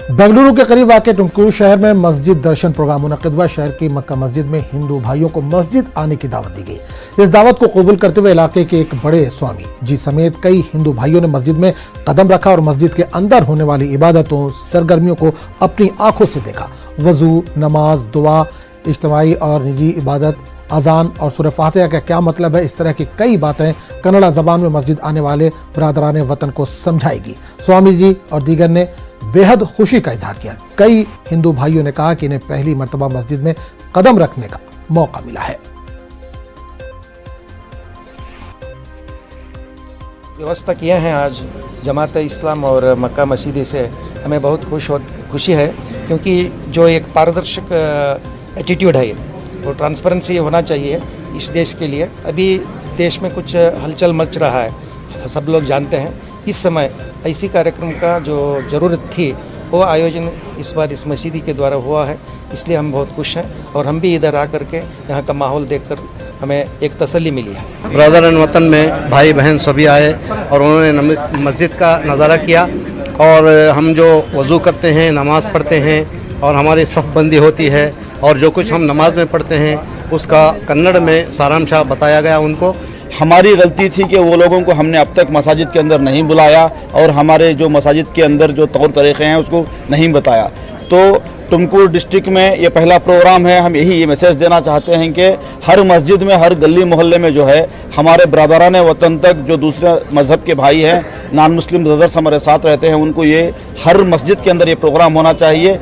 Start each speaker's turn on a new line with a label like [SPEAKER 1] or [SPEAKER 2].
[SPEAKER 1] बेंगलुरु के करीब वाक़ टुमकुरू शहर में मस्जिद दर्शन प्रोग्राम मुनक़िद हुआ। शहर की मक्का मस्जिद में हिंदू भाइयों को मस्जिद आने की दावत दी गई। इस दावत को कबूल करते हुए इलाके के एक बड़े स्वामी जी समेत कई हिंदू भाइयों ने मस्जिद में कदम रखा और मस्जिद के अंदर होने वाली इबादतों सरगर्मियों को अपनी आंखों से देखा। वजू, नमाज, दुआ, इज्तिमाई और निजी इबादत, अजान और सूरह फातिहा का क्या मतलब है, इस तरह की कई बातें कन्नड़ा जबान में मस्जिद आने वाले बरादरान वतन को समझाएगी। स्वामी जी और दीगर ने बेहद खुशी का इजहार किया। कई हिंदू भाइयों ने कहा कि इन्हें पहली मर्तबा मस्जिद में कदम रखने का मौका मिला है।
[SPEAKER 2] व्यवस्था किया है आज जमात इस्लाम और मक्का मस्जिद से हमें बहुत खुशी है, क्योंकि जो एक पारदर्शक एटीट्यूड है वो ट्रांसपेरेंसी होना चाहिए इस देश के लिए। अभी देश में कुछ हलचल मच रहा है, सब लोग जानते हैं। इस समय ऐसी कार्यक्रम का जो ज़रूरत थी वो आयोजन इस बार इस मस्जिद के द्वारा हुआ है, इसलिए हम बहुत खुश हैं। और हम भी इधर आकर के यहाँ का माहौल देखकर हमें एक तसल्ली मिली है।
[SPEAKER 3] ब्रदर वतन में भाई बहन सभी आए और उन्होंने मस्जिद का नज़ारा किया। और हम जो वज़ू करते हैं, नमाज़ पढ़ते हैं और हमारी सफ़बंदी होती है और जो कुछ हम नमाज में पढ़ते हैं उसका कन्नड़ में सारांश बताया गया उनको।
[SPEAKER 4] हमारी गलती थी कि वो लोगों को हमने अब तक मसाजिद के अंदर नहीं बुलाया और हमारे जो मसाजिद के अंदर जो तौर तरीक़े हैं उसको नहीं बताया। तो टुमकुरू डिस्ट्रिक्ट में ये पहला प्रोग्राम है। हम यही मैसेज देना चाहते हैं कि हर मस्जिद में, हर गली मोहल्ले में जो है हमारे बरादरान वतन तक जो दूसरे मज़हब के भाई हैं, नॉन मुस्लिम ब्रदर्स हमारे साथ रहते हैं, उनको ये हर मस्जिद के अंदर ये प्रोग्राम होना चाहिए।